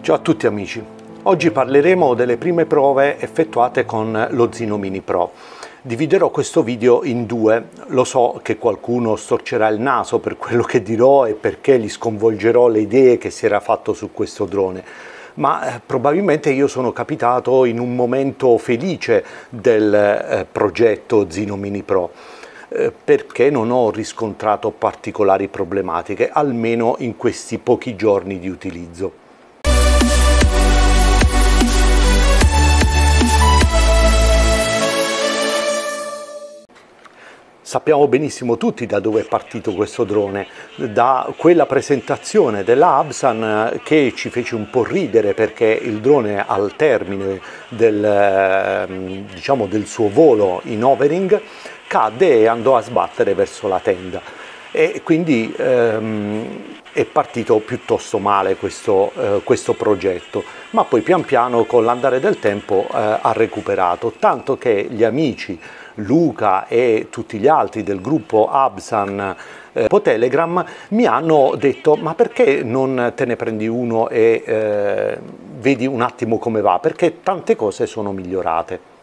Ciao a tutti amici, oggi parleremo delle prime prove effettuate con lo Zino Mini Pro. Dividerò questo video in due, lo so che qualcuno storcerà il naso per quello che dirò e perché gli sconvolgerò le idee che si era fatto su questo drone, ma probabilmente io sono capitato in un momento felice del progetto Zino Mini Pro. Perché non ho riscontrato particolari problematiche, almeno in questi pochi giorni di utilizzo. Sappiamo benissimo tutti da dove è partito questo drone, da quella presentazione della Absan che ci fece un po' ridere perché il drone al termine del suo volo in hovering cadde e andò a sbattere verso la tenda e quindi è partito piuttosto male questo progetto, ma poi pian piano con l'andare del tempo ha recuperato, tanto che gli amici Luca e tutti gli altri del gruppo Absan Telegram mi hanno detto: ma perché non te ne prendi uno e vedi un attimo come va, perché tante cose sono migliorate.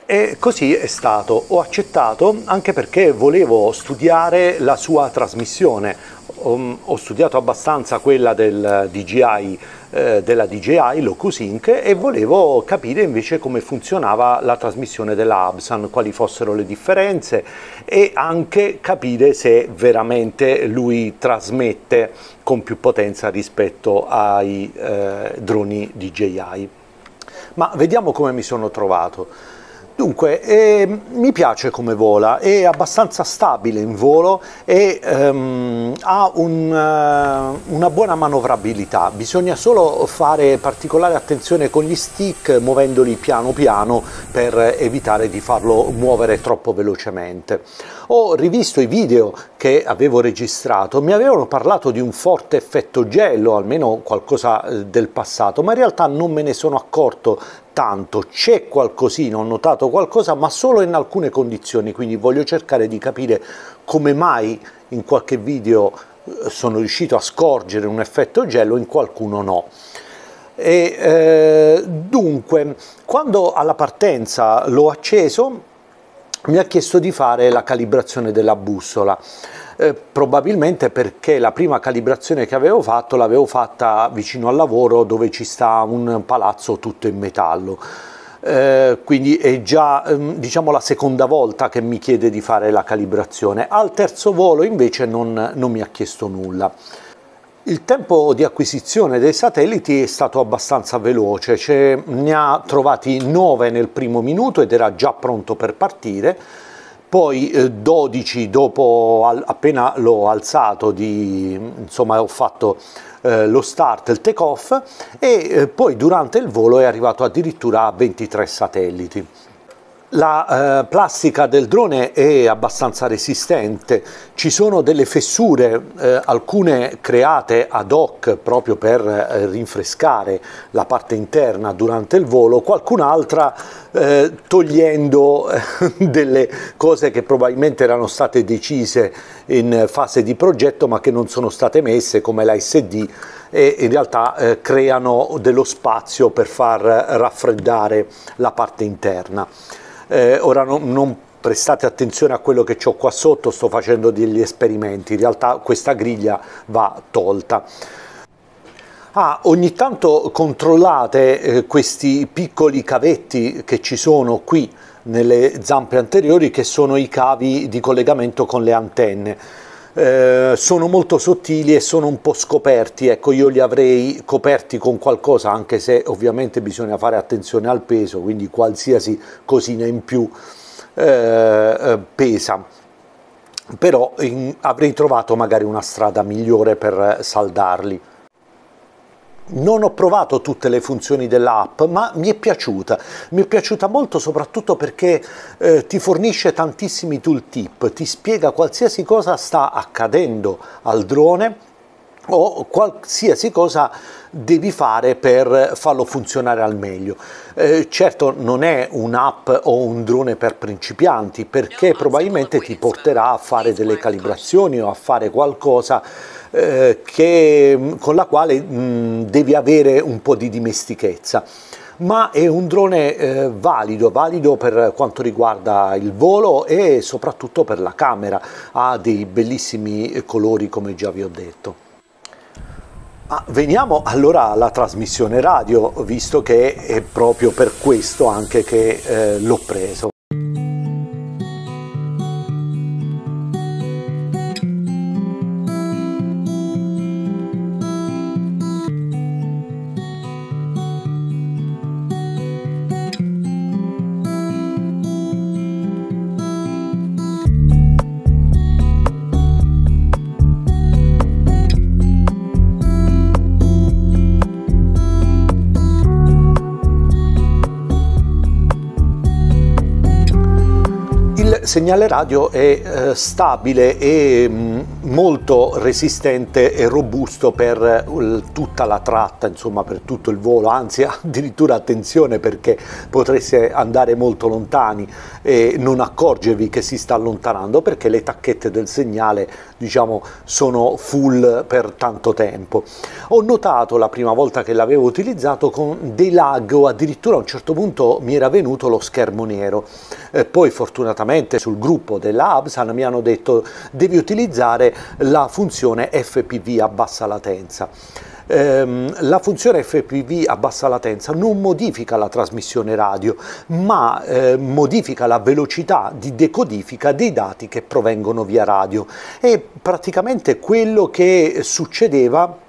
E così è stato, ho accettato anche perché volevo studiare la sua trasmissione. Ho studiato abbastanza quella del DJI, della DJI Locusync, e volevo capire invece come funzionava la trasmissione della Absan, quali fossero le differenze e anche capire se veramente lui trasmette con più potenza rispetto ai droni DJI. Ma vediamo come mi sono trovato. Dunque, mi piace come vola, è abbastanza stabile in volo e ha una buona manovrabilità. Bisogna solo fare particolare attenzione con gli stick, muovendoli piano piano per evitare di farlo muovere troppo velocemente. Ho rivisto i video che avevo registrato, mi avevano parlato di un forte effetto gelo, almeno qualcosa del passato, ma in realtà non me ne sono accorto tanto. C'è qualcosina, ho notato qualcosa, ma solo in alcune condizioni, quindi voglio cercare di capire come mai in qualche video sono riuscito a scorgere un effetto gelo, in qualcuno no. Dunque, quando alla partenza l'ho acceso mi ha chiesto di fare la calibrazione della bussola. Probabilmente perché la prima calibrazione che avevo fatto l'avevo fatta vicino al lavoro, dove ci sta un palazzo tutto in metallo, quindi è già diciamo la seconda volta che mi chiede di fare la calibrazione. Al terzo volo invece non mi ha chiesto nulla. Il tempo di acquisizione dei satelliti è stato abbastanza veloce, ne ha trovati 9 nel primo minuto ed era già pronto per partire. Poi 12 dopo, appena l'ho alzato, insomma ho fatto lo start, il take off, e poi durante il volo è arrivato addirittura a 23 satelliti. La plastica del drone è abbastanza resistente, ci sono delle fessure, alcune create ad hoc proprio per rinfrescare la parte interna durante il volo, qualcun'altra togliendo delle cose che probabilmente erano state decise in fase di progetto ma che non sono state messe, come la SD, e in realtà creano dello spazio per far raffreddare la parte interna. Ora non prestate attenzione a quello che ho qua sotto, sto facendo degli esperimenti, in realtà questa griglia va tolta. Ogni tanto controllate questi piccoli cavetti che ci sono qui nelle zampe anteriori, che sono i cavi di collegamento con le antenne. Sono molto sottili e sono un po' scoperti, ecco, io li avrei coperti con qualcosa, anche se ovviamente bisogna fare attenzione al peso, quindi qualsiasi cosina in più pesa, però avrei trovato magari una strada migliore per saldarli. Non ho provato tutte le funzioni dell'app, ma mi è piaciuta molto, soprattutto perché ti fornisce tantissimi tooltip, ti spiega qualsiasi cosa sta accadendo al drone o qualsiasi cosa devi fare per farlo funzionare al meglio. Certo non è un'app o un drone per principianti, perché probabilmente ti porterà a fare delle calibrazioni o a fare qualcosa con la quale devi avere un po' di dimestichezza. Ma è un drone valido per quanto riguarda il volo e soprattutto per la camera, ha dei bellissimi colori come già vi ho detto. Veniamo allora alla trasmissione radio, visto che è proprio per questo anche che l'ho preso. Il segnale radio è stabile e molto resistente e robusto per tutta la tratta, insomma per tutto il volo, anzi addirittura attenzione perché potreste andare molto lontani e non accorgervi che si sta allontanando perché le tacchette del segnale, diciamo, sono full per tanto tempo. Ho notato la prima volta che l'avevo utilizzato con dei lag o addirittura a un certo punto mi era venuto lo schermo nero. Poi fortunatamente sul gruppo della Absan mi hanno detto devi utilizzare la funzione FPV a bassa latenza. La funzione FPV a bassa latenza non modifica la trasmissione radio, ma modifica la velocità di decodifica dei dati che provengono via radio. È praticamente quello che succedeva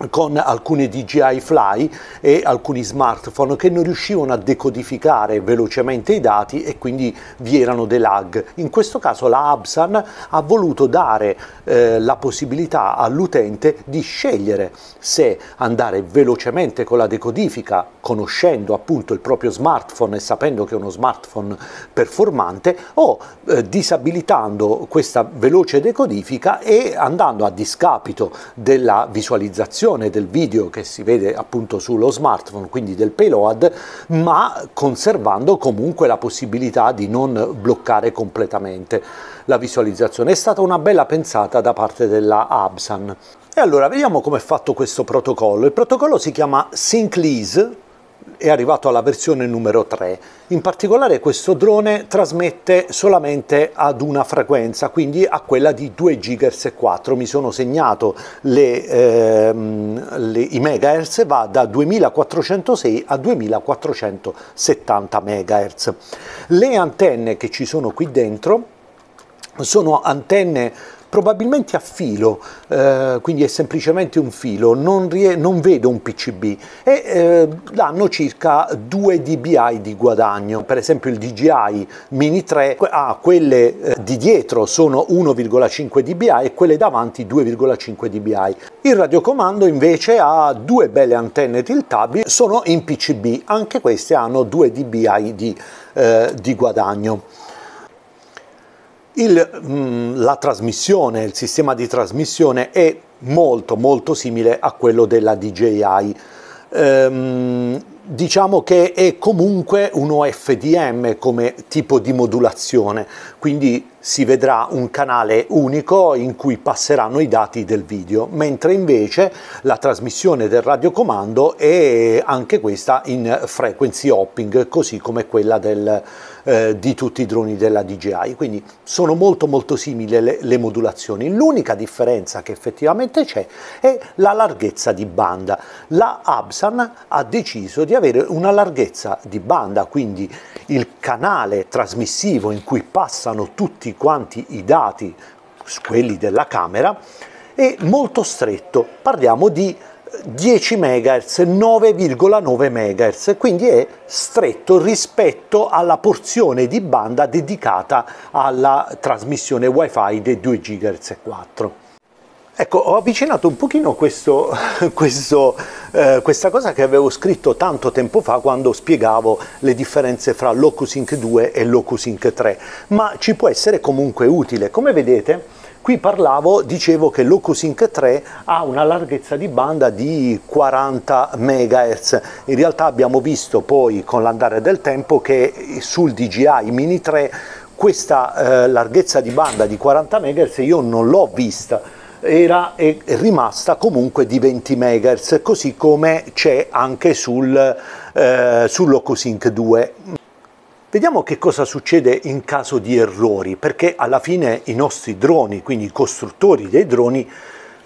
con alcuni DJI Fly e alcuni smartphone che non riuscivano a decodificare velocemente i dati e quindi vi erano dei lag. In questo caso la Absan ha voluto dare la possibilità all'utente di scegliere se andare velocemente con la decodifica, conoscendo appunto il proprio smartphone e sapendo che è uno smartphone performante, o disabilitando questa veloce decodifica e andando a discapito della visualizzazione del video che si vede appunto sullo smartphone, quindi del payload, ma conservando comunque la possibilità di non bloccare completamente la visualizzazione. È stata una bella pensata da parte della Absan. E allora vediamo come è fatto questo protocollo. Il protocollo si chiama SyncLease, è arrivato alla versione numero 3. In particolare questo drone trasmette solamente ad una frequenza, quindi a quella di 2 GHz e 4. Mi sono segnato i megahertz, va da 2406 a 2470 MHz. Le antenne che ci sono qui dentro sono antenne probabilmente a filo, quindi è semplicemente un filo, non vedo un PCB e danno circa 2 dBi di guadagno. Per esempio il DJI Mini 3 quelle di dietro sono 1,5 dBi e quelle davanti 2,5 dBi. Il radiocomando invece ha 2 belle antenne tiltabili, sono in PCB, anche queste hanno 2 dBi di guadagno. La trasmissione, il sistema di trasmissione è molto simile a quello della DJI. Diciamo che è comunque uno FDM come tipo di modulazione, quindi si vedrà un canale unico in cui passeranno i dati del video, mentre invece la trasmissione del radiocomando è anche questa in frequency hopping, così come quella di tutti i droni della DJI, quindi sono molto simili le modulazioni. L'unica differenza che effettivamente c'è è la larghezza di banda. La Absan ha deciso di avere una larghezza di banda, quindi il canale trasmissivo in cui passano tutti quanti i dati, quelli della camera, è molto stretto, parliamo di 10 MHz, 9,9 MHz, quindi è stretto rispetto alla porzione di banda dedicata alla trasmissione wifi dei 2 GHz e 4. Ecco, ho avvicinato un pochino questa cosa che avevo scritto tanto tempo fa quando spiegavo le differenze fra LocuSync 2 e LocuSync 3, ma ci può essere comunque utile. Come vedete, qui dicevo che LocuSync 3 ha una larghezza di banda di 40 MHz. In realtà abbiamo visto poi con l'andare del tempo che sul DJI Mini 3 questa larghezza di banda di 40 MHz io non l'ho vista. è rimasta comunque di 20 MHz, così come c'è anche sull'OcuSync 2. Vediamo che cosa succede in caso di errori, perché alla fine i nostri droni, quindi i costruttori dei droni,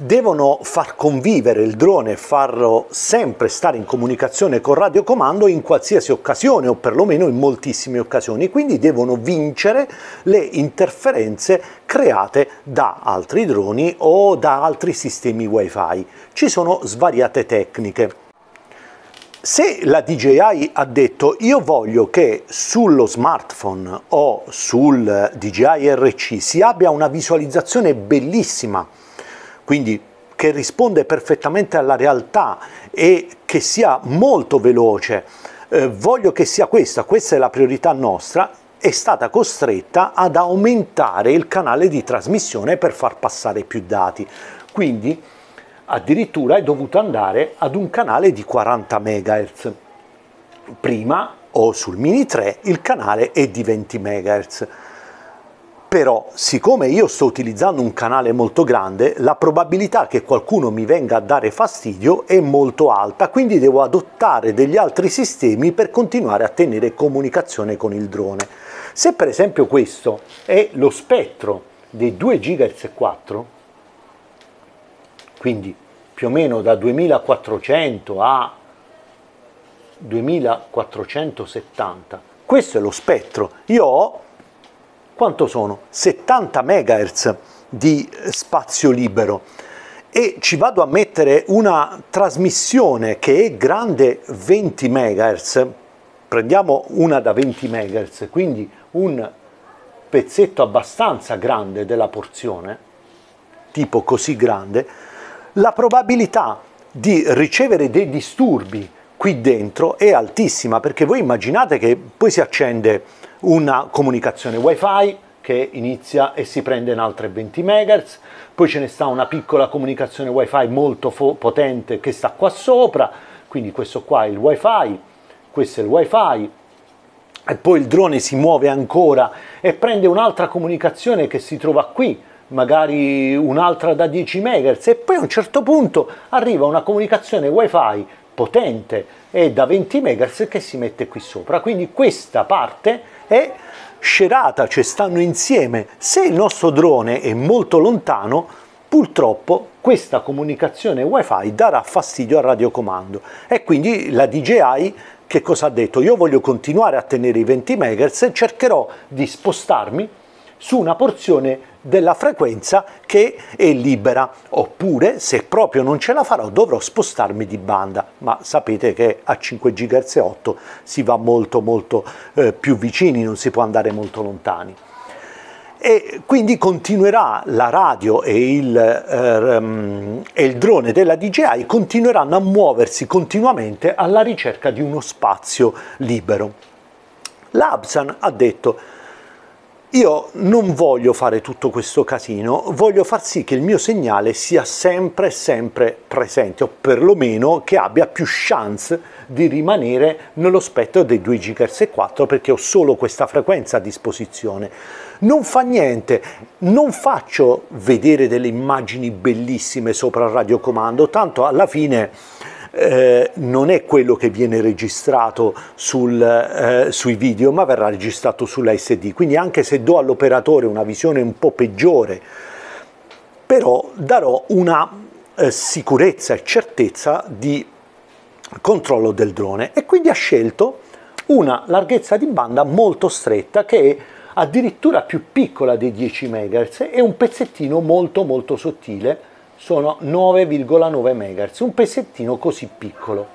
devono far convivere il drone e farlo sempre stare in comunicazione con radiocomando in qualsiasi occasione, o perlomeno in moltissime occasioni, quindi devono vincere le interferenze create da altri droni o da altri sistemi wifi. Ci sono svariate tecniche. Se la DJI ha detto io voglio che sullo smartphone o sul DJI RC si abbia una visualizzazione bellissima, quindi che risponde perfettamente alla realtà e che sia molto veloce, voglio che sia questa è la priorità nostra, è stata costretta ad aumentare il canale di trasmissione per far passare più dati. Quindi addirittura è dovuto andare ad un canale di 40 MHz. Prima, o sul Mini 3, il canale è di 20 MHz. Però, siccome io sto utilizzando un canale molto grande, la probabilità che qualcuno mi venga a dare fastidio è molto alta, quindi devo adottare degli altri sistemi per continuare a tenere comunicazione con il drone. Se per esempio questo è lo spettro dei 2 GHz e 4, quindi più o meno da 2400 a 2470, questo è lo spettro. Io ho, quanto sono? 70 MHz di spazio libero e ci vado a mettere una trasmissione che è grande 20 MHz, prendiamo una da 20 MHz, quindi un pezzetto abbastanza grande della porzione, tipo così grande, la probabilità di ricevere dei disturbi qui dentro è altissima, perché voi immaginate che poi si accende una comunicazione wifi che inizia e si prende in altre 20 MHz, poi ce ne sta una piccola comunicazione wifi molto potente che sta qua sopra, quindi questo qua è il wifi, questo è il wifi, e poi il drone si muove ancora e prende un'altra comunicazione che si trova qui, magari un'altra da 10 MHz, e poi a un certo punto arriva una comunicazione wifi potente e da 20 MHz che si mette qui sopra. Quindi questa parte è scerata, cioè stanno insieme. Se il nostro drone è molto lontano, purtroppo questa comunicazione wifi darà fastidio al radiocomando, e quindi la DJI che cosa ha detto? Io voglio continuare a tenere i 20 MHz e cercherò di spostarmi su una porzione della frequenza che è libera, oppure se proprio non ce la farò dovrò spostarmi di banda, ma sapete che a 5 GHz e 8 si va molto più vicini, non si può andare molto lontani. E quindi continuerà la radio e il drone della DJI continueranno a muoversi continuamente alla ricerca di uno spazio libero. La Absan ha detto: io non voglio fare tutto questo casino, voglio far sì che il mio segnale sia sempre presente, o perlomeno che abbia più chance di rimanere nello spettro dei 2 GHz e 4, perché ho solo questa frequenza a disposizione. Non fa niente, non faccio vedere delle immagini bellissime sopra il radiocomando, tanto alla fine non è quello che viene registrato sui video, ma verrà registrato sulla SD, quindi anche se do all'operatore una visione un po' peggiore, però darò una sicurezza e certezza di controllo del drone. E quindi ha scelto una larghezza di banda molto stretta, che è addirittura più piccola dei 10 MHz, e un pezzettino molto sottile, sono 9,9 MHz, un pezzettino così piccolo.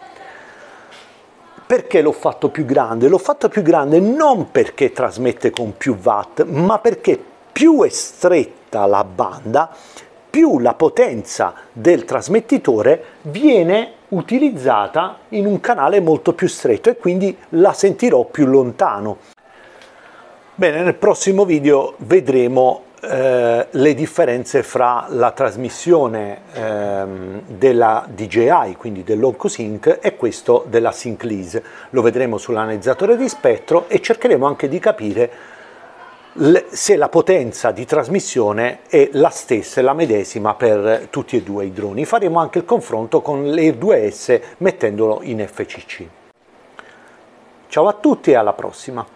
Perché l'ho fatto più grande? L'ho fatto più grande non perché trasmette con più watt, ma perché più è stretta la banda, più la potenza del trasmettitore viene utilizzata in un canale molto più stretto, e quindi la sentirò più lontano. Bene, nel prossimo video vedremo le differenze fra la trasmissione della DJI, quindi dell'OcuSync, e questo della SyncLease. Lo vedremo sull'analizzatore di spettro e cercheremo anche di capire se la potenza di trasmissione è la stessa, è la medesima per tutti e due i droni. Faremo anche il confronto con l'Air 2S mettendolo in FCC. Ciao a tutti e alla prossima!